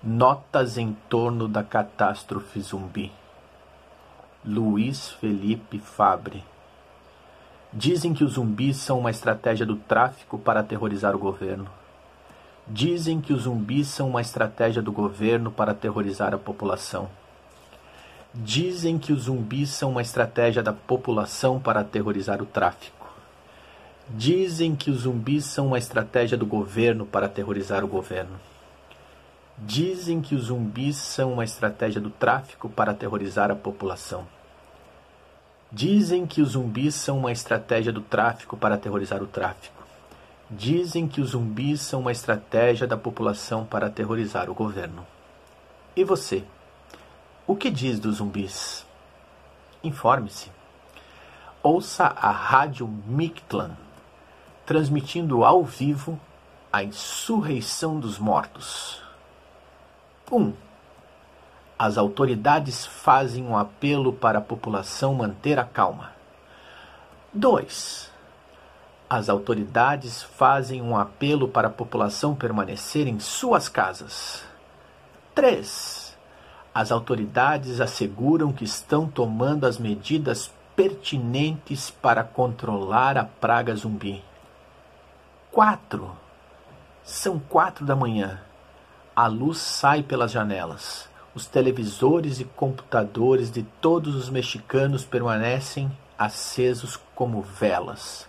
Notas em torno da catástrofe zumbi. Luiz Felipe Fabre. Dizem que os zumbis são uma estratégia do tráfico para aterrorizar o governo. Dizem que os zumbis são uma estratégia do governo para aterrorizar a população. Dizem que os zumbis são uma estratégia da população para aterrorizar o tráfico. Dizem que os zumbis são uma estratégia do governo para aterrorizar o governo. Dizem que os zumbis são uma estratégia do tráfico para aterrorizar a população. Dizem que os zumbis são uma estratégia do tráfico para aterrorizar o tráfico. Dizem que os zumbis são uma estratégia da população para aterrorizar o governo. E você? O que diz dos zumbis? Informe-se. Ouça a Rádio Mictlan, transmitindo ao vivo a insurreição dos mortos. 1. As autoridades fazem um apelo para a população manter a calma. 2. As autoridades fazem um apelo para a população permanecer em suas casas. 3. As autoridades asseguram que estão tomando as medidas pertinentes para controlar a praga zumbi. 4. São 4 da manhã. A luz sai pelas janelas. Os televisores e computadores de todos os mexicanos permanecem acesos como velas.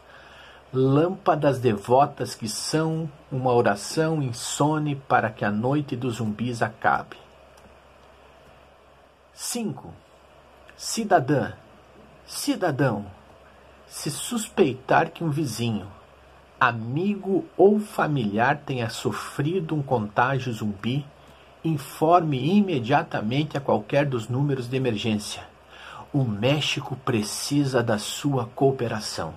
Lâmpadas devotas que são uma oração insone para que a noite dos zumbis acabe. 5. Cidadã, cidadão, se suspeitar que um vizinho, amigo ou familiar tenha sofrido um contágio zumbi, informe imediatamente a qualquer dos números de emergência. O México precisa da sua cooperação.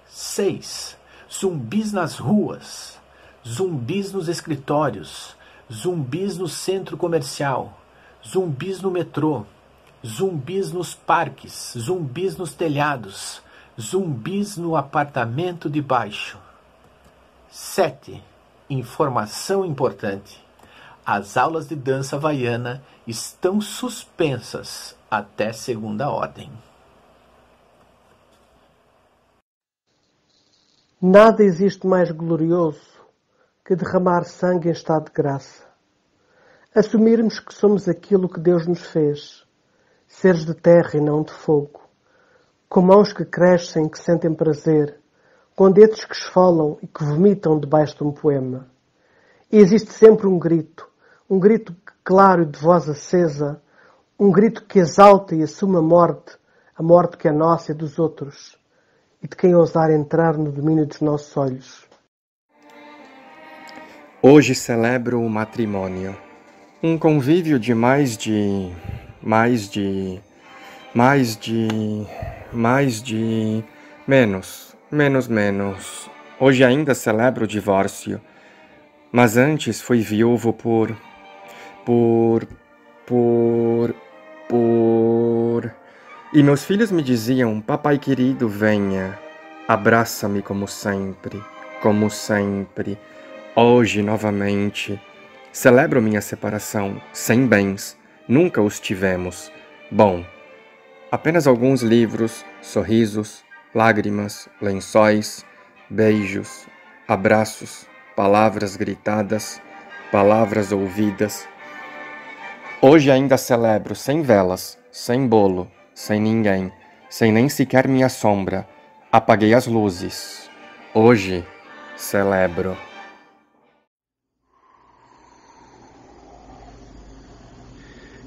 6. Zumbis nas ruas, zumbis nos escritórios, zumbis no centro comercial, zumbis no metrô, zumbis nos parques, zumbis nos telhados, zumbis no apartamento de baixo. 7. Informação importante. As aulas de dança havaiana estão suspensas até segunda ordem. Nada existe mais glorioso que derramar sangue em estado de graça. Assumirmos que somos aquilo que Deus nos fez, seres de terra e não de fogo, com mãos que crescem e que sentem prazer, com dedos que esfolam e que vomitam debaixo de um poema. E existe sempre um grito claro e de voz acesa, um grito que exalta e assume a morte que é nossa e dos outros, e de quem ousar entrar no domínio dos nossos olhos. Hoje celebro o matrimônio, um convívio de menos. Hoje ainda celebro o divórcio, mas antes fui viúvo por... E meus filhos me diziam: papai querido, venha, abraça-me como sempre. Hoje, novamente, celebro minha separação, sem bens, nunca os tivemos. Bom, apenas alguns livros, sorrisos, lágrimas, lençóis, beijos, abraços, palavras gritadas, palavras ouvidas. Hoje ainda celebro sem velas, sem bolo, sem ninguém, sem nem sequer minha sombra. Apaguei as luzes. Hoje celebro.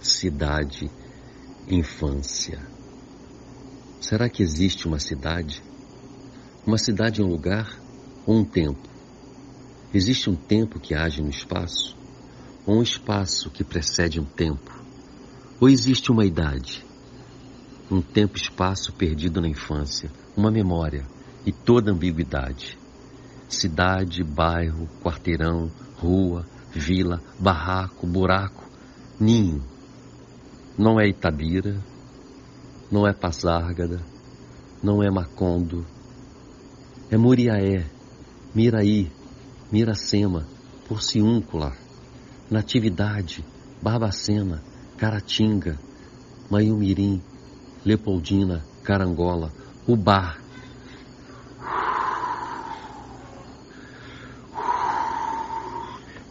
Cidade, infância. Será que existe uma cidade? Uma cidade é um lugar ou um tempo? Existe um tempo que age no espaço? Ou um espaço que precede um tempo? Ou existe uma idade? Um tempo-espaço perdido na infância, uma memória e toda ambiguidade. Cidade, bairro, quarteirão, rua, vila, barraco, buraco, ninho. Não é Itabira, não é Passárgada, não é Macondo. É Muriaé, Miraí, Miracema, Porciúncula, Natividade, Barbacena, Caratinga, Maiumirim, Leopoldina, Carangola, Ubá.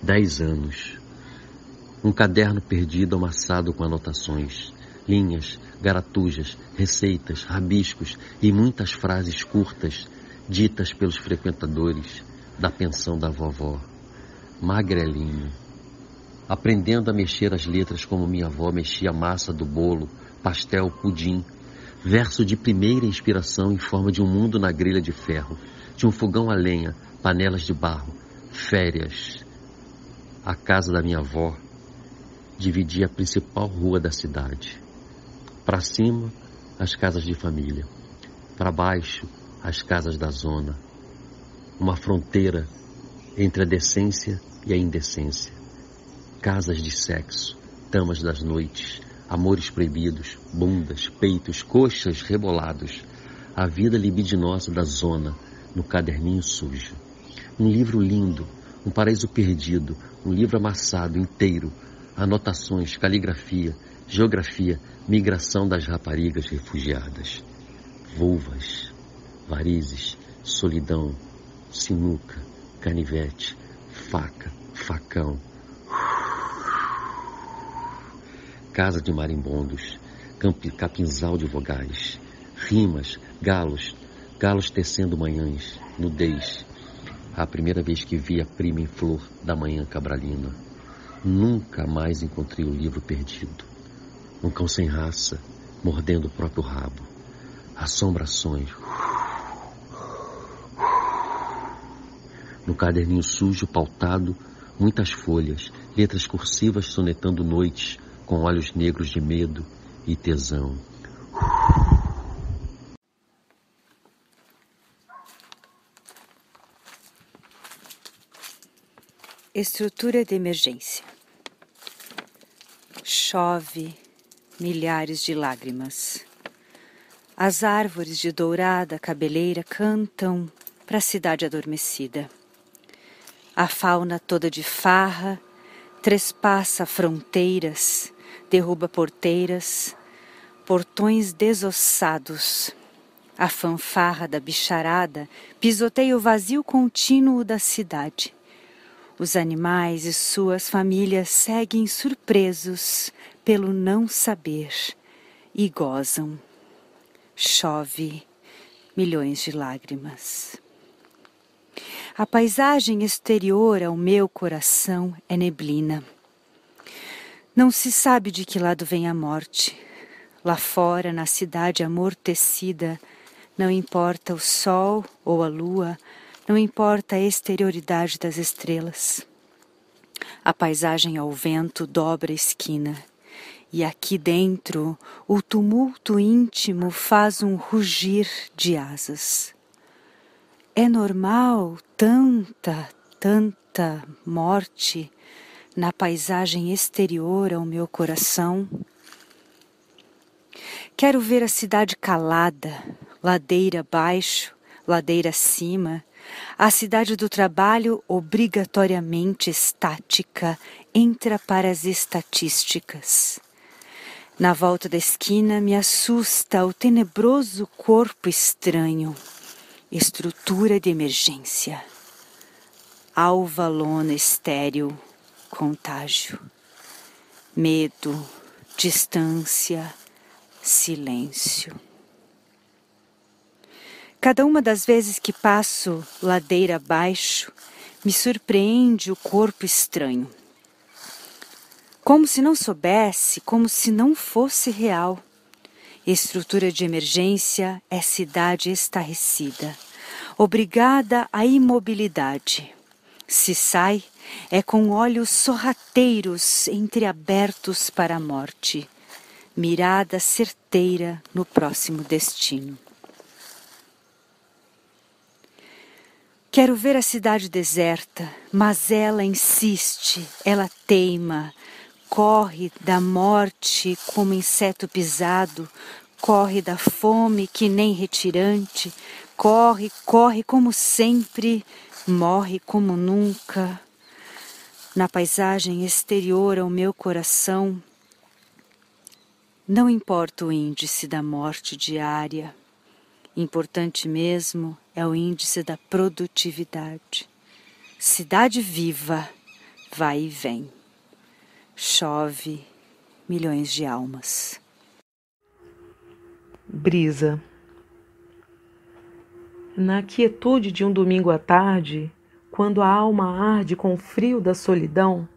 Dez anos. Um caderno perdido amassado com anotações, linhas, garatujas, receitas, rabiscos e muitas frases curtas ditas pelos frequentadores da pensão da vovó. Magrelinho. Aprendendo a mexer as letras como minha avó mexia a massa do bolo, pastel, pudim. Verso de primeira inspiração em forma de um mundo na grelha de ferro, de um fogão a lenha, panelas de barro, férias. A casa da minha avó dividia a principal rua da cidade. Para cima, as casas de família. Para baixo, as casas da zona. Uma fronteira entre a decência e a indecência. Casas de sexo, damas das noites, amores proibidos, bundas, peitos, coxas rebolados. A vida libidinosa da zona, no caderninho sujo. Um livro lindo, um paraíso perdido, um livro amassado inteiro. Anotações, caligrafia, geografia, migração das raparigas refugiadas. Vulvas, varizes, solidão, sinuca, canivete, faca, facão. Casa de marimbondos, capinzal de vogais, rimas, galos tecendo manhãs, nudez. A primeira vez que vi a prima em flor da manhã cabralina. Nunca mais encontrei o livro perdido. Um cão sem raça, mordendo o próprio rabo. Assombrações. No caderninho sujo, pautado, muitas folhas, letras cursivas sonetando noites, com olhos negros de medo e tesão. Estrutura de emergência. Chove milhares de lágrimas. As árvores de dourada cabeleira cantam para a cidade adormecida. A fauna toda de farra trespassa fronteiras, derruba porteiras, portões desossados. A fanfarra da bicharada pisoteia o vazio contínuo da cidade. Os animais e suas famílias seguem surpresos pelo não saber e gozam. Chove milhões de lágrimas. A paisagem exterior ao meu coração é neblina. Não se sabe de que lado vem a morte. Lá fora, na cidade amortecida, não importa o sol ou a lua, não importa a exterioridade das estrelas. A paisagem ao vento dobra a esquina. E aqui dentro, o tumulto íntimo faz um rugir de asas. É normal tanta morte na paisagem exterior ao meu coração? Quero ver a cidade calada, ladeira abaixo, ladeira acima, a cidade do trabalho obrigatoriamente estática entra para as estatísticas. Na volta da esquina me assusta o tenebroso corpo estranho. Estrutura de emergência. Alva lona estéril, contágio. Medo, distância, silêncio. Cada uma das vezes que passo ladeira abaixo, me surpreende o corpo estranho. Como se não soubesse, como se não fosse real. Estrutura de emergência é cidade estarrecida, obrigada à imobilidade. Se sai, é com olhos sorrateiros entreabertos para a morte, mirada certeira no próximo destino. Quero ver a cidade deserta, mas ela insiste, ela teima, corre da morte como inseto pisado, corre da fome que nem retirante, corre como sempre, morre como nunca. Na paisagem exterior ao meu coração, não importa o índice da morte diária, importante mesmo é o índice da produtividade. Cidade viva, vai e vem. Chove milhões de almas. Brisa. Na quietude de um domingo à tarde, quando a alma arde com o frio da solidão,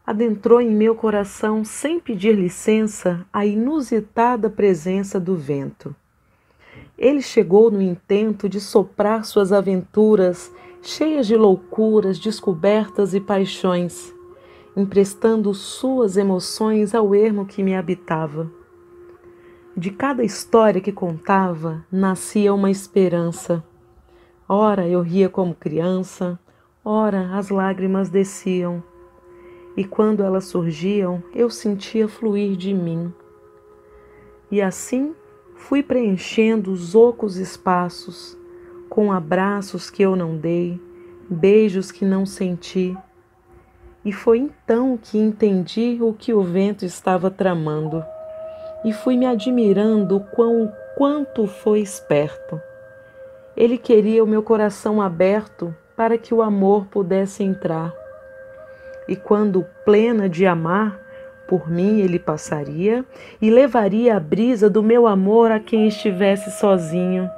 adentrou em meu coração, sem pedir licença, a inusitada presença do vento. Ele chegou no intento de soprar suas aventuras, cheias de loucuras, descobertas e paixões, emprestando suas emoções ao ermo que me habitava. De cada história que contava, nascia uma esperança. Ora eu ria como criança, ora as lágrimas desciam. E quando elas surgiam, eu sentia fluir de mim. E assim fui preenchendo os ocos espaços, com abraços que eu não dei, beijos que não senti. E foi então que entendi o que o vento estava tramando. E fui me admirando quanto foi esperto. Ele queria o meu coração aberto para que o amor pudesse entrar. E quando plena de amar, por mim ele passaria e levaria a brisa do meu amor a quem estivesse sozinho.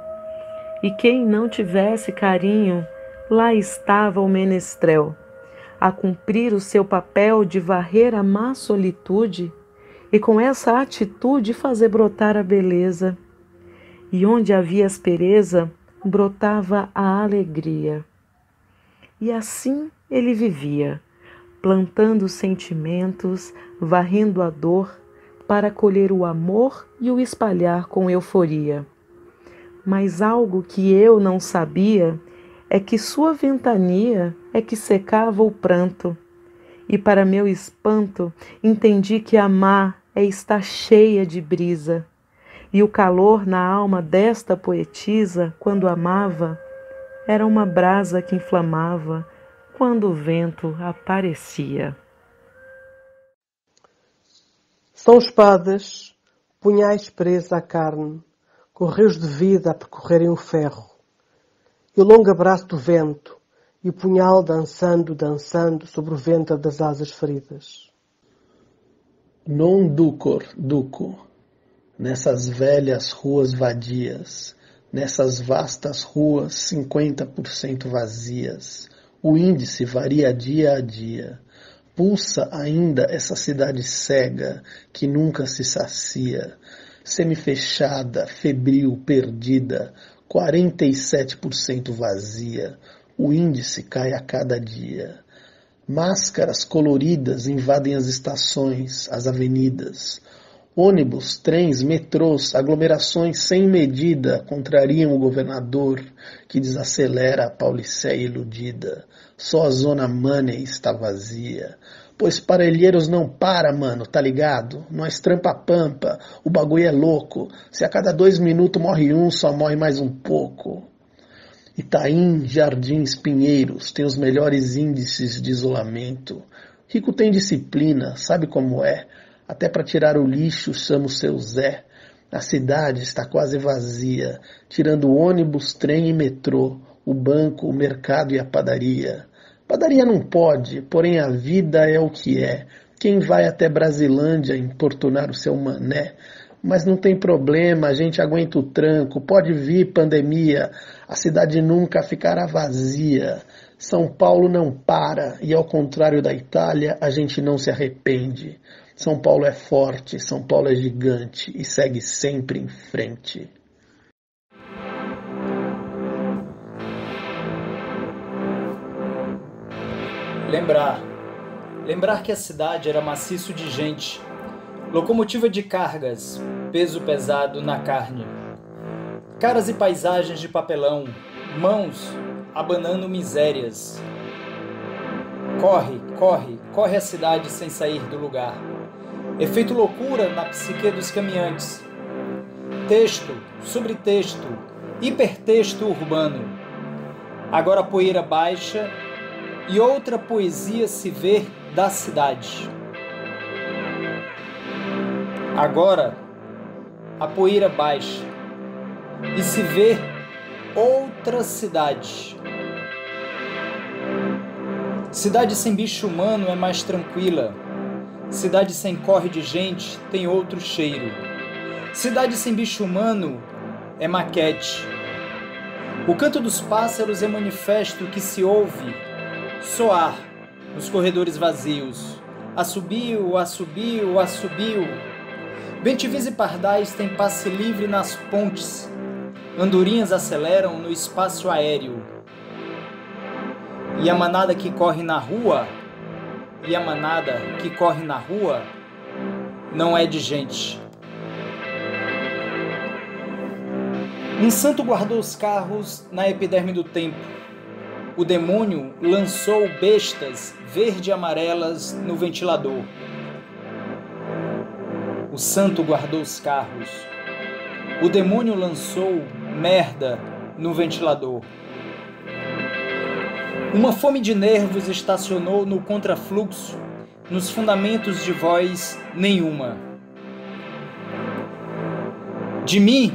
E quem não tivesse carinho, lá estava o menestrel, a cumprir o seu papel de varrer a má solitude e com essa atitude fazer brotar a beleza. E onde havia aspereza, brotava a alegria. E assim ele vivia, plantando sentimentos, varrendo a dor, para colher o amor e o espalhar com euforia. Mas algo que eu não sabia é que sua ventania é que secava o pranto. E para meu espanto, entendi que amar é estar cheia de brisa. E o calor na alma desta poetisa, quando amava, era uma brasa que inflamava quando o vento aparecia. São espadas, punhais presos à carne, correios de vida a percorrerem o ferro, e o longo abraço do vento, e o punhal dançando, dançando sobre o ventre das asas feridas. Non ducor, duco, nessas velhas ruas vadias, nessas vastas ruas 50% vazias, o índice varia dia a dia. Pulsa ainda essa cidade cega que nunca se sacia, semifechada, febril, perdida, 47% vazia. O índice cai a cada dia. Máscaras coloridas invadem as estações, as avenidas. Ônibus, trens, metrôs, aglomerações sem medida contrariam o governador que desacelera a Pauliceia iludida. Só a zona money está vazia. Pois parelheiros não para, mano, tá ligado? Nós trampa pampa, o bagulho é louco. Se a cada 2 minutos morre um, só morre mais um pouco. Itaim, Jardins, Pinheiros tem os melhores índices de isolamento. Rico tem disciplina, sabe como é. Até para tirar o lixo chama o seu Zé. A cidade está quase vazia, tirando ônibus, trem e metrô, o banco, o mercado e a padaria. Padaria não pode, porém a vida é o que é. Quem vai até Brasilândia importunar o seu mané? Mas não tem problema, a gente aguenta o tranco, pode vir pandemia, a cidade nunca ficará vazia. São Paulo não para, e ao contrário da Itália, a gente não se arrepende. São Paulo é forte, São Paulo é gigante e segue sempre em frente. Lembrar que a cidade era maciço de gente, locomotiva de cargas, peso pesado na carne. Caras e paisagens de papelão, mãos abanando misérias. Corre a cidade sem sair do lugar. Efeito loucura na psique dos caminhantes. Texto, subtexto, hipertexto urbano. Agora a poeira baixa e outra poesia se vê da cidade. Agora a poeira baixa e se vê outra cidade. Cidade sem bicho humano é mais tranquila. Cidade sem corre de gente tem outro cheiro. Cidade sem bicho humano é maquete. O canto dos pássaros é manifesto que se ouve soar nos corredores vazios. Assobio, assobio, assobio. Bentivis e pardais têm passe livre nas pontes. Andorinhas aceleram no espaço aéreo. E a manada que corre na rua, não é de gente. Um santo guardou os carros na epiderme do tempo. O demônio lançou bestas verde e amarelas no ventilador. O santo guardou os carros. O demônio lançou merda no ventilador. Uma fome de nervos estacionou no contrafluxo, nos fundamentos de voz nenhuma. De mim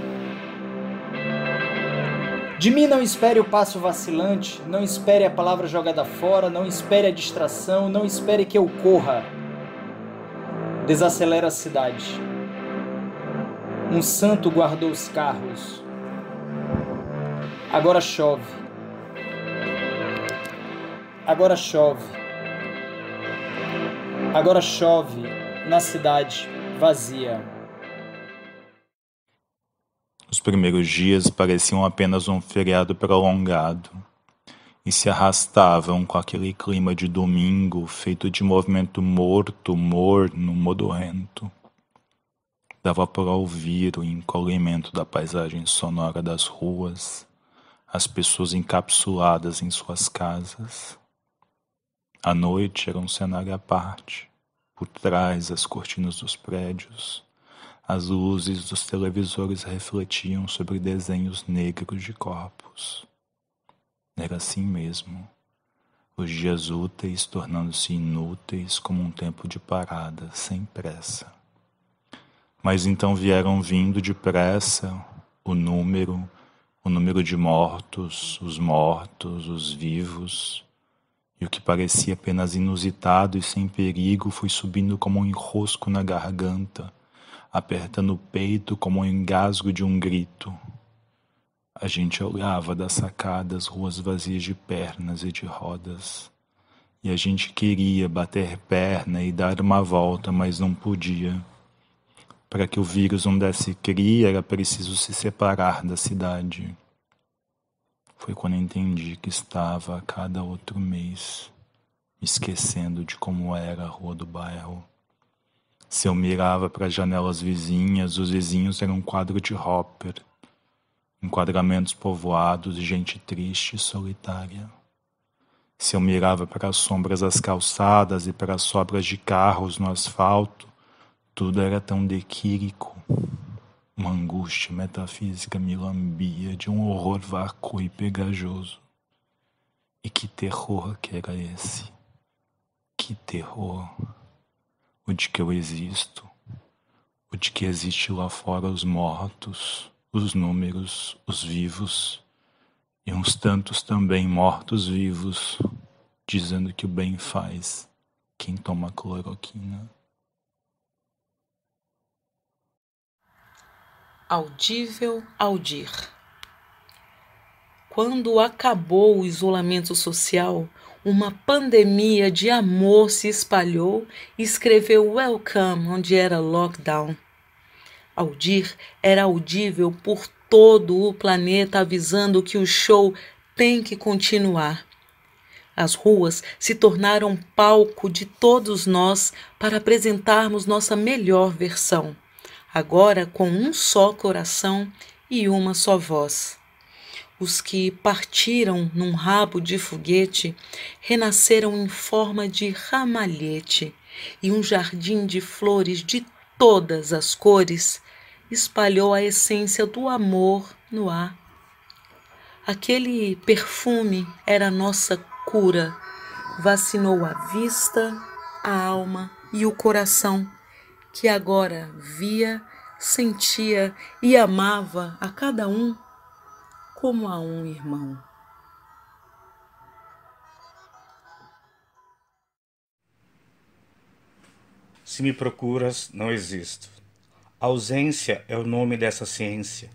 não espere o passo vacilante, não espere a palavra jogada fora, não espere a distração, não espere que eu corra. Desacelera a cidade. Um santo guardou os carros. Agora chove. Agora chove. Agora chove na cidade vazia. Os primeiros dias pareciam apenas um feriado prolongado e se arrastavam com aquele clima de domingo feito de movimento morto, morno, modorrento. Dava para ouvir o encolhimento da paisagem sonora das ruas, as pessoas encapsuladas em suas casas. A noite era um cenário à parte. Por trás das cortinas dos prédios, as luzes dos televisores refletiam sobre desenhos negros de corpos. Era assim mesmo. Os dias úteis tornando-se inúteis como um tempo de parada, sem pressa. Mas então vieram vindo depressa o número de mortos, os vivos, e o que parecia apenas inusitado e sem perigo foi subindo como um enrosco na garganta, apertando o peito como o engasgo de um grito. A gente olhava da sacada as ruas vazias de pernas e de rodas, e a gente queria bater perna e dar uma volta, mas não podia. Para que o vírus não desse cria, era preciso se separar da cidade. Foi quando entendi que estava a cada outro mês, me esquecendo de como era a rua do bairro. Se eu mirava para as janelas vizinhas, os vizinhos eram um quadro de Hopper, enquadramentos povoados de gente triste e solitária. Se eu mirava para as sombras das calçadas e para as sobras de carros no asfalto, tudo era tão dequírico. Uma angústia metafísica me lambia de um horror vácuo e pegajoso. E que terror que era esse? Que terror! O de que eu existo, o de que existe lá fora os mortos, os números, os vivos, e uns tantos também mortos-vivos, dizendo que o bem faz quem toma cloroquina. Audível Aldir. Quando acabou o isolamento social, uma pandemia de amor se espalhou e escreveu Welcome onde era lockdown. Aldir era audível por todo o planeta, avisando que o show tem que continuar. As ruas se tornaram palco de todos nós para apresentarmos nossa melhor versão, agora com um só coração e uma só voz. Os que partiram num rabo de foguete renasceram em forma de ramalhete, e um jardim de flores de todas as cores espalhou a essência do amor no ar. Aquele perfume era nossa cura, vacinou a vista, a alma e o coração, que agora via, sentia e amava a cada um como a um irmão. Se me procuras, não existo. Ausência é o nome dessa ciência.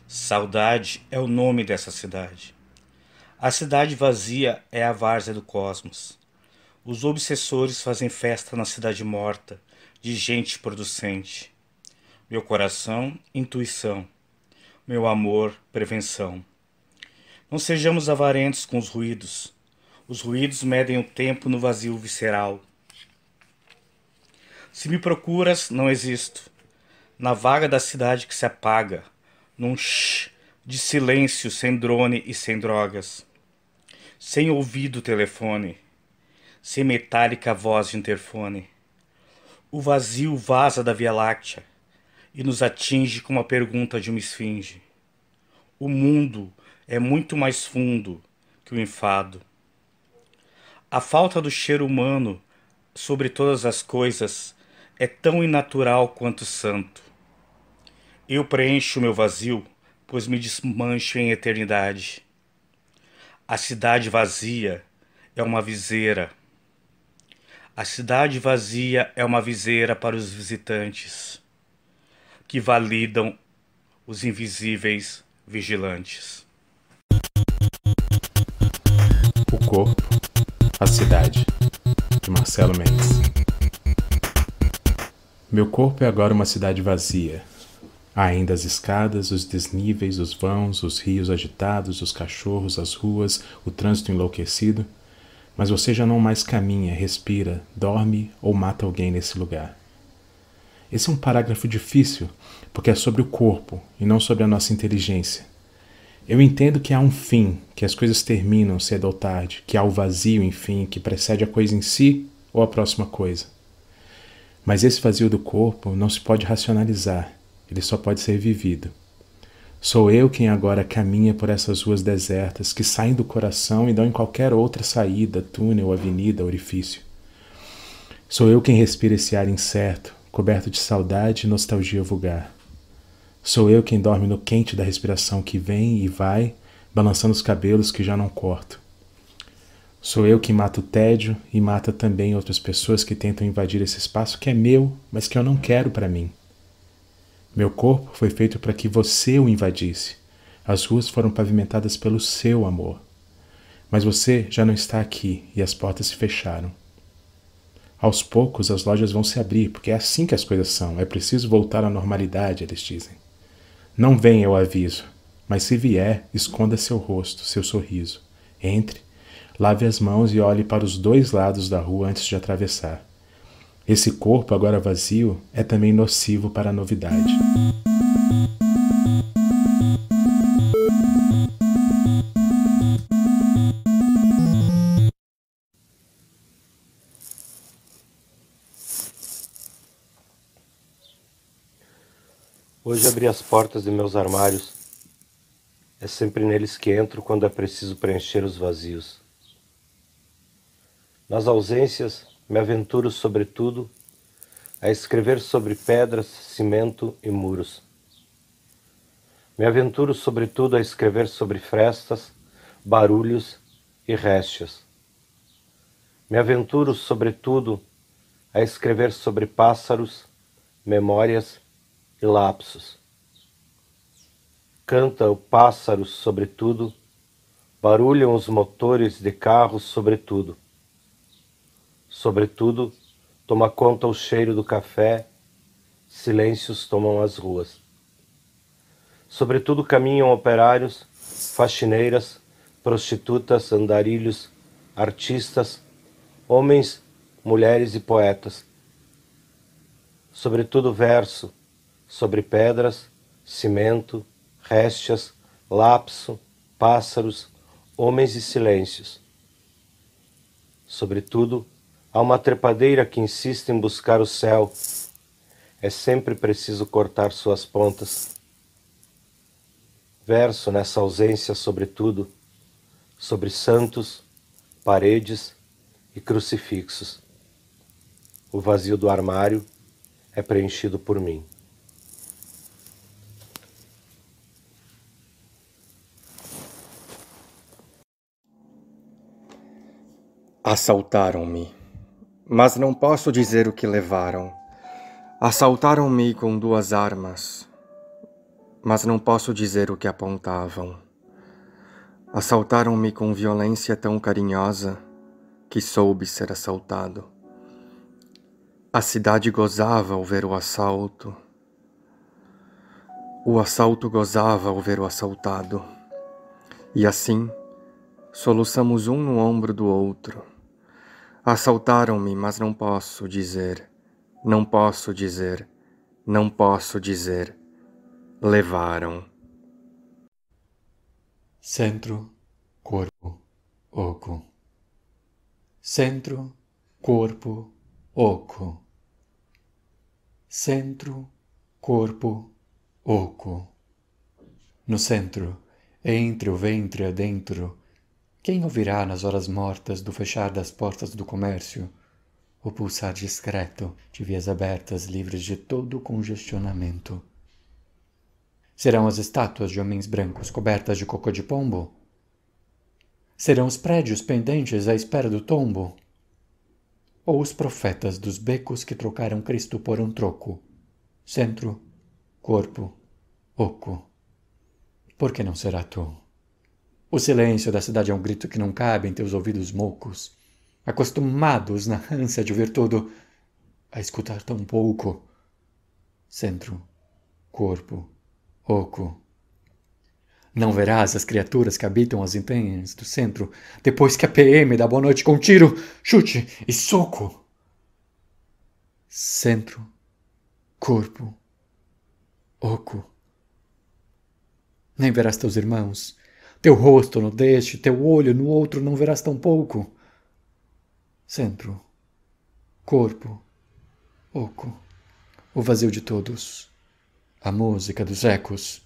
Saudade é o nome dessa cidade. A cidade vazia é a várzea do cosmos. Os obsessores fazem festa na cidade morta, de gente producente. Meu coração, intuição. Meu amor, prevenção. Não sejamos avarentos com os ruídos. Os ruídos medem o tempo no vazio visceral. Se me procuras, não existo. Na vaga da cidade que se apaga, num shh de silêncio sem drone e sem drogas. Sem ouvido telefone, sem metálica voz de interfone. O vazio vaza da Via Láctea e nos atinge com uma pergunta de uma esfinge. O mundo é muito mais fundo que o enfado. A falta do cheiro humano sobre todas as coisas é tão inatural quanto santo. Eu preencho meu vazio, pois me desmancho em eternidade. A cidade vazia é uma viseira. A cidade vazia é uma viseira para os visitantes, que validam os invisíveis vigilantes. O corpo, a cidade, de Marcelo Mendes. Meu corpo é agora uma cidade vazia. Há ainda as escadas, os desníveis, os vãos, os rios agitados, os cachorros, as ruas, o trânsito enlouquecido. Mas você já não mais caminha, respira, dorme ou mata alguém nesse lugar. Esse é um parágrafo difícil, porque é sobre o corpo e não sobre a nossa inteligência. Eu entendo que há um fim, que as coisas terminam cedo ou tarde, que há o vazio, enfim, que precede a coisa em si ou a próxima coisa. Mas esse vazio do corpo não se pode racionalizar, ele só pode ser vivido. Sou eu quem agora caminha por essas ruas desertas que saem do coração e dão em qualquer outra saída, túnel, avenida, orifício. Sou eu quem respira esse ar incerto, coberto de saudade e nostalgia vulgar. Sou eu quem dorme no quente da respiração que vem e vai, balançando os cabelos que já não corto. Sou eu que mata o tédio e mata também outras pessoas que tentam invadir esse espaço que é meu, mas que eu não quero para mim. Meu corpo foi feito para que você o invadisse. As ruas foram pavimentadas pelo seu amor. Mas você já não está aqui e as portas se fecharam. Aos poucos as lojas vão se abrir, porque é assim que as coisas são. É preciso voltar à normalidade, eles dizem. Não venha, eu aviso, mas se vier, esconda seu rosto, seu sorriso. Entre, lave as mãos e olhe para os dois lados da rua antes de atravessar. Esse corpo, agora vazio, é também nocivo para a novidade. Hoje abri as portas de meus armários. É sempre neles que entro quando é preciso preencher os vazios. Nas ausências, me aventuro sobretudo a escrever sobre pedras, cimento e muros. Me aventuro sobretudo a escrever sobre frestas, barulhos e réstias. Me aventuro sobretudo a escrever sobre pássaros, memórias e lapsos. Canta o pássaro sobretudo, barulham os motores de carros sobretudo. Sobretudo, toma conta o cheiro do café, silêncios tomam as ruas. Sobretudo caminham operários, faxineiras, prostitutas, andarilhos, artistas, homens, mulheres e poetas. Sobretudo verso, sobre pedras, cimento, réstias, lapso, pássaros, homens e silêncios. Sobretudo, há uma trepadeira que insiste em buscar o céu. É sempre preciso cortar suas pontas. Verso nessa ausência, sobretudo, sobre santos, paredes e crucifixos. O vazio do armário é preenchido por mim. Assaltaram-me, mas não posso dizer o que levaram. Assaltaram-me com 2 armas, mas não posso dizer o que apontavam. Assaltaram-me com violência tão carinhosa que soube ser assaltado. A cidade gozava ao ver o assalto. O assalto gozava ao ver o assaltado. E assim, soluçamos um no ombro do outro. Assaltaram-me, mas não posso dizer, não posso dizer, não posso dizer. Levaram. Centro, corpo, oco. Centro, corpo, oco. Centro, corpo, oco. No centro, entre o ventre adentro, quem ouvirá nas horas mortas do fechar das portas do comércio o pulsar discreto de vias abertas livres de todo congestionamento? Serão as estátuas de homens brancos cobertas de cocô de pombo? Serão os prédios pendentes à espera do tombo? Ou os profetas dos becos que trocaram Cristo por um troco? Centro, corpo, oco. Por que não será tu? O silêncio da cidade é um grito que não cabe em teus ouvidos moucos, acostumados na ânsia de ouvir tudo, a escutar tão pouco. Centro, corpo, oco. Não verás as criaturas que habitam as entranhas do centro depois que a PM dá boa noite com tiro, chute e soco. Centro, corpo, oco. Nem verás teus irmãos, teu rosto no deste, teu olho no outro não verás tão pouco. Centro, corpo, oco. O vazio de todos, a música dos ecos,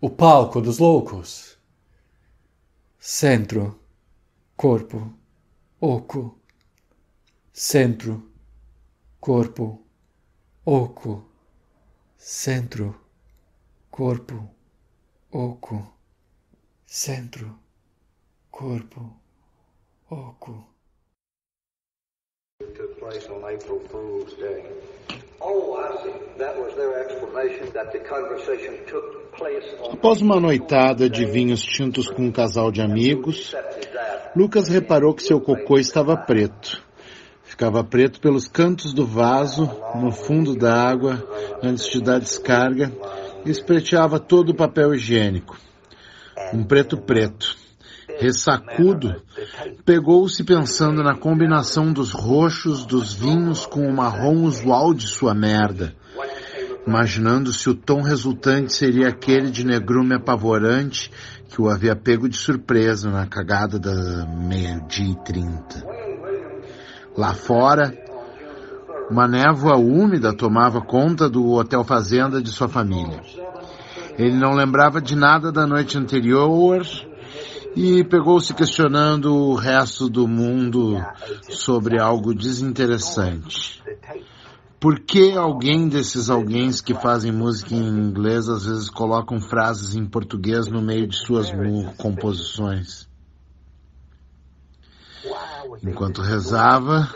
o palco dos loucos. Centro, corpo, oco. Centro, corpo, oco. Centro, corpo, oco. Centro, corpo, oco. Took place on April Fool's Day. Oh, I see. That was their explanation that the conversation took place on... Após uma noitada de vinhos tintos com um casal de amigos, Lucas reparou que seu cocô estava preto. Ficava preto pelos cantos do vaso, no fundo da água, antes de dar descarga, e espreteava todo o papel higiênico. Um preto. Ressacudo, pegou-se pensando na combinação dos roxos dos vinhos com o marrom usual de sua merda, imaginando se o tom resultante seria aquele de negrume apavorante que o havia pego de surpresa na cagada da 12h30. Lá fora, uma névoa úmida tomava conta do hotel fazenda de sua família. Ele não lembrava de nada da noite anterior e pegou-se questionando o resto do mundo sobre algo desinteressante. Por que alguém desses alguéns que fazem música em inglês às vezes colocam frases em português no meio de suas composições? Enquanto rezava,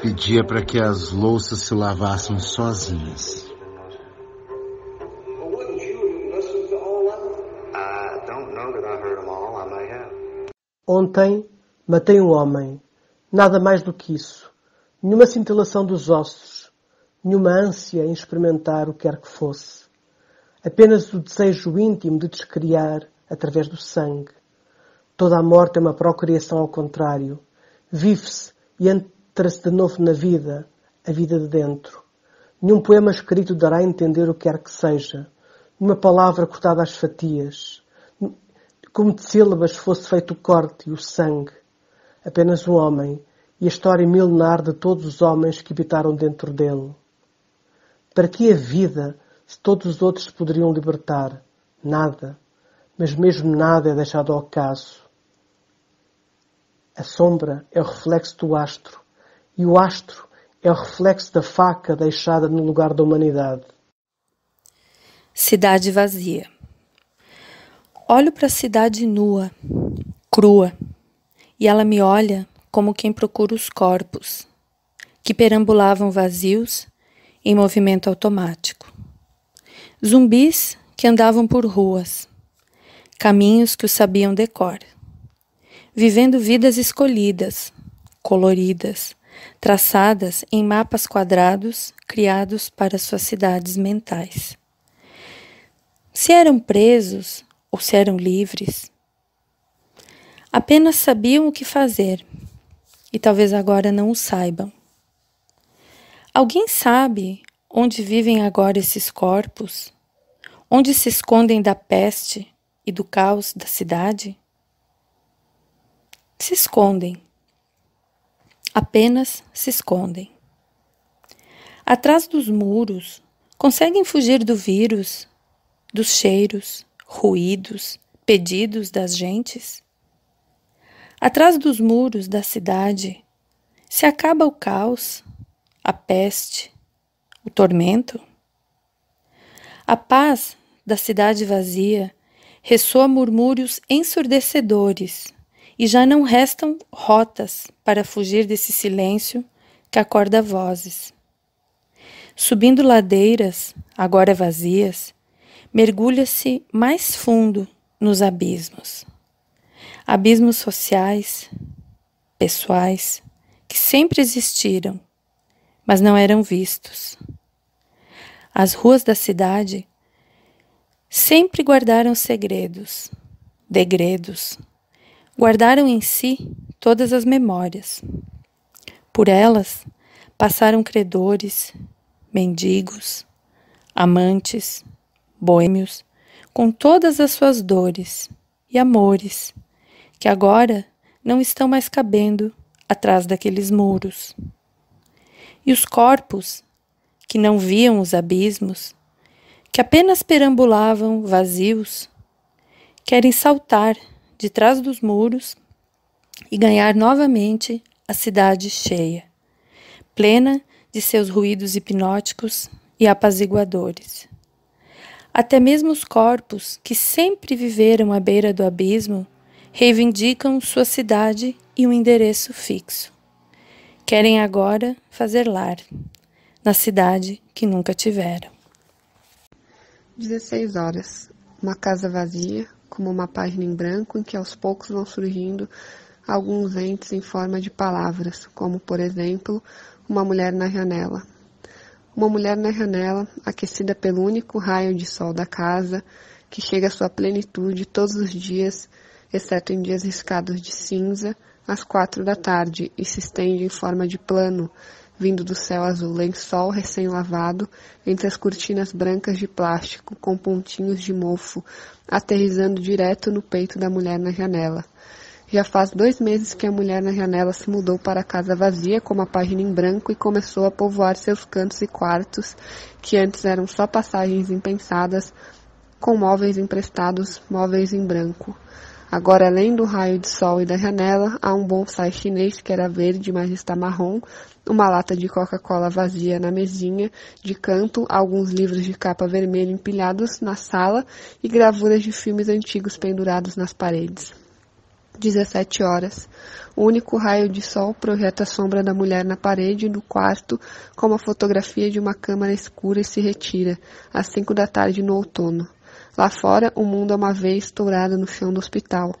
pedia para que as louças se lavassem sozinhas. Ontem matei um homem. Nada mais do que isso. Nenhuma cintilação dos ossos. Nenhuma ânsia em experimentar o que quer que fosse. Apenas o desejo íntimo de descriar através do sangue. Toda a morte é uma procriação ao contrário. Vive-se e entra-se de novo na vida, a vida de dentro. Nenhum poema escrito dará a entender o que quer que seja. Nenhuma palavra cortada às fatias. Como de sílabas fosse feito o corte e o sangue. Apenas um homem e a história milenar de todos os homens que habitaram dentro dele. Para que a vida, se todos os outros se poderiam libertar? Nada. Mas mesmo nada é deixado ao acaso. A sombra é o reflexo do astro, e o astro é o reflexo da faca deixada no lugar da humanidade. Cidade vazia. Olho para a cidade nua, crua, e ela me olha como quem procura os corpos, que perambulavam vazios em movimento automático. Zumbis que andavam por ruas, caminhos que os sabiam de cor, vivendo vidas escolhidas, coloridas, traçadas em mapas quadrados criados para suas cidades mentais. Se eram presos ou se eram livres, apenas sabiam o que fazer e talvez agora não o saibam. Alguém sabe onde vivem agora esses corpos? Onde se escondem da peste e do caos da cidade? Se escondem. Apenas se escondem. Atrás dos muros, conseguem fugir do vírus, dos cheiros, ruídos, pedidos das gentes? Atrás dos muros da cidade, se acaba o caos, a peste, o tormento? A paz da cidade vazia ressoa murmúrios ensurdecedores e já não restam rotas para fugir desse silêncio que acorda vozes. Subindo ladeiras, agora vazias, mergulha-se mais fundo nos abismos. Abismos sociais, pessoais, que sempre existiram, mas não eram vistos. As ruas da cidade sempre guardaram segredos, degredos, guardaram em si todas as memórias. Por elas passaram credores, mendigos, amantes, boêmios, com todas as suas dores e amores, que agora não estão mais cabendo atrás daqueles muros. E os corpos, que não viam os abismos, que apenas perambulavam vazios, querem saltar de trás dos muros e ganhar novamente a cidade cheia, plena de seus ruídos hipnóticos e apaziguadores. Até mesmo os corpos que sempre viveram à beira do abismo reivindicam sua cidade e um endereço fixo. Querem agora fazer lar na cidade que nunca tiveram. 16 horas. Uma casa vazia, como uma página em branco em que aos poucos vão surgindo alguns entes em forma de palavras, como, por exemplo, uma mulher na janela. Uma mulher na janela, aquecida pelo único raio de sol da casa, que chega à sua plenitude todos os dias, exceto em dias riscados de cinza, às 4 da tarde, e se estende em forma de plano, vindo do céu azul lençol recém-lavado, entre as cortinas brancas de plástico, com pontinhos de mofo, aterrissando direto no peito da mulher na janela. Já faz 2 meses que a mulher na janela se mudou para a casa vazia, com uma página em branco, e começou a povoar seus cantos e quartos, que antes eram só passagens impensadas, com móveis emprestados, móveis em branco. Agora, além do raio de sol e da janela, há um bonsai chinês que era verde, mas está marrom, uma lata de Coca-Cola vazia na mesinha, de canto, alguns livros de capa vermelha empilhados na sala e gravuras de filmes antigos pendurados nas paredes. 17 horas. O único raio de sol projeta a sombra da mulher na parede do quarto, como a fotografia de uma câmara escura, e se retira, às 5 da tarde no outono. Lá fora, o mundo é uma veia estourada no chão do hospital.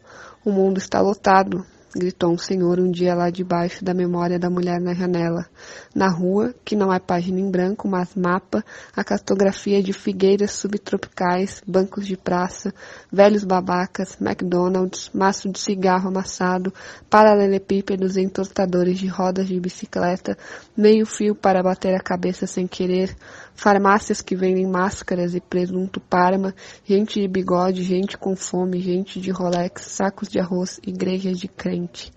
O mundo está lotado, gritou um senhor um dia lá debaixo da memória da mulher na janela. Na rua, que não é página em branco, mas mapa, a cartografia de figueiras subtropicais, bancos de praça, velhos babacas, McDonald's, maço de cigarro amassado, paralelepípedos e entortadores de rodas de bicicleta, meio fio para bater a cabeça sem querer, farmácias que vendem máscaras e presunto Parma, gente de bigode, gente com fome, gente de Rolex, sacos de arroz, igrejas de crente.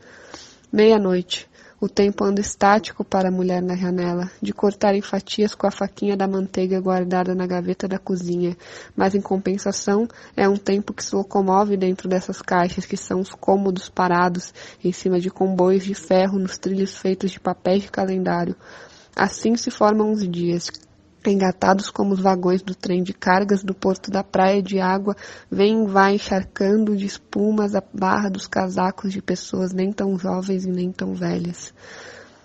00:00. O tempo anda estático para a mulher na janela, de cortar em fatias com a faquinha da manteiga guardada na gaveta da cozinha, mas em compensação é um tempo que se locomove dentro dessas caixas que são os cômodos parados em cima de comboios de ferro nos trilhos feitos de papéis de calendário. Assim se formam os dias, engatados como os vagões do trem de cargas do porto da praia de água, vem e vai encharcando de espumas a barra dos casacos de pessoas nem tão jovens e nem tão velhas.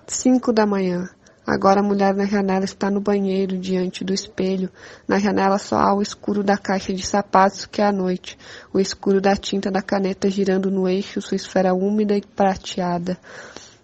5 da manhã. Agora a mulher na janela está no banheiro, diante do espelho. Na janela só há o escuro da caixa de sapatos, que é a noite. O escuro da tinta da caneta girando no eixo, sua esfera úmida e prateada.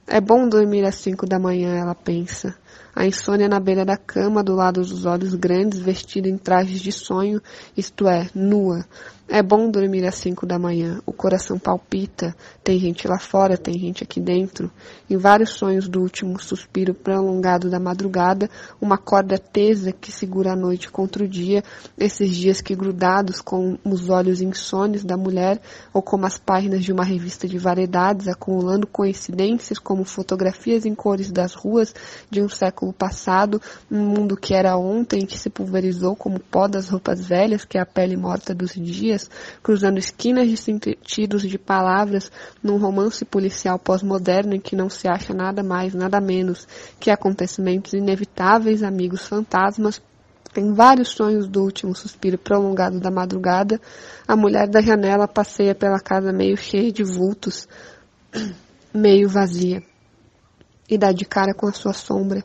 É bom dormir às 5 da manhã, ela pensa. A insônia na beira da cama, do lado dos olhos grandes, vestida em trajes de sonho, isto é, nua. É bom dormir às 5 da manhã. O coração palpita. Tem gente lá fora, tem gente aqui dentro. Em vários sonhos do último suspiro prolongado da madrugada, uma corda tesa que segura a noite contra o dia, esses dias que grudados com os olhos insones da mulher, ou como as páginas de uma revista de variedades, acumulando coincidências como fotografias em cores das ruas de um século passado, um mundo que era ontem, que se pulverizou como pó das roupas velhas, que é a pele morta dos dias, cruzando esquinas de sentidos de palavras num romance policial pós-moderno em que não se acha nada mais, nada menos que acontecimentos inevitáveis, amigos fantasmas. Em vários sonhos do último suspiro prolongado da madrugada, a mulher da janela passeia pela casa meio cheia de vultos, meio vazia, e dá de cara com a sua sombra,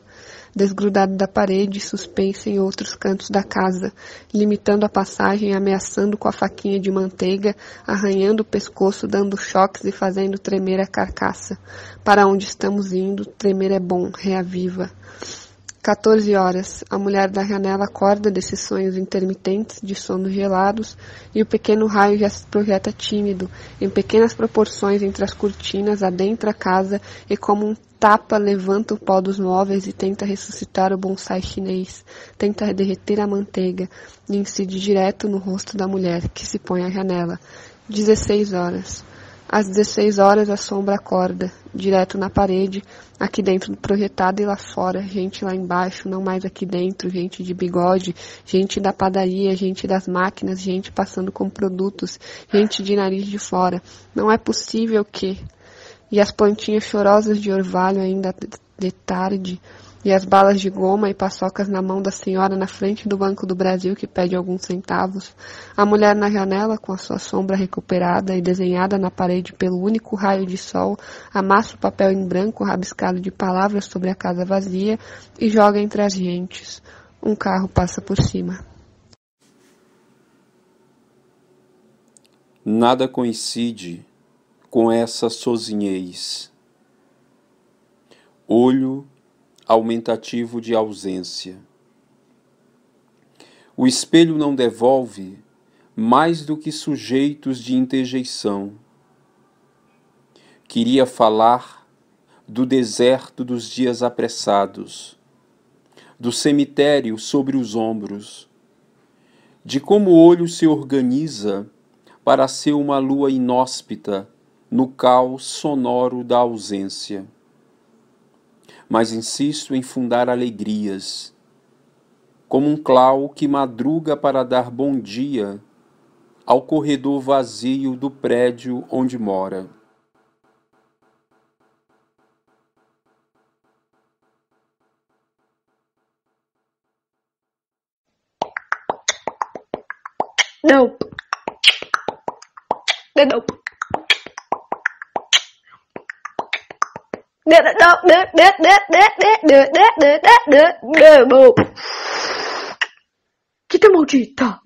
desgrudado da parede, suspensa em outros cantos da casa, limitando a passagem, ameaçando com a faquinha de manteiga, arranhando o pescoço, dando choques e fazendo tremer a carcaça. Para onde estamos indo, tremer é bom, reaviva. 14 horas. A mulher da janela acorda desses sonhos intermitentes, de sonos gelados, e o pequeno raio já se projeta tímido, em pequenas proporções entre as cortinas, adentra a casa e como um tapa levanta o pó dos móveis e tenta ressuscitar o bonsai chinês, tenta derreter a manteiga e incide direto no rosto da mulher, que se põe à janela. 16 horas. Às 16 horas a sombra acorda, direto na parede, aqui dentro projetada e lá fora, gente lá embaixo, não mais aqui dentro, gente de bigode, gente da padaria, gente das máquinas, gente passando com produtos, gente de nariz de fora. Não é possível que... E as plantinhas chorosas de orvalho ainda de tarde, e as balas de goma e paçocas na mão da senhora na frente do Banco do Brasil que pede alguns centavos, a mulher na janela com a sua sombra recuperada e desenhada na parede pelo único raio de sol, amassa o papel em branco rabiscado de palavras sobre a casa vazia e joga entre as gentes. Um carro passa por cima. Nada coincide com essa sozinhez. Olho aumentativo de ausência. O espelho não devolve mais do que sujeitos de interjeição. Queria falar do deserto dos dias apressados, do cemitério sobre os ombros, de como o olho se organiza para ser uma lua inóspita no caos sonoro da ausência. Mas insisto em fundar alegrias, como um clau que madruga para dar bom dia ao corredor vazio do prédio onde mora. Não. Não. Chita maldita!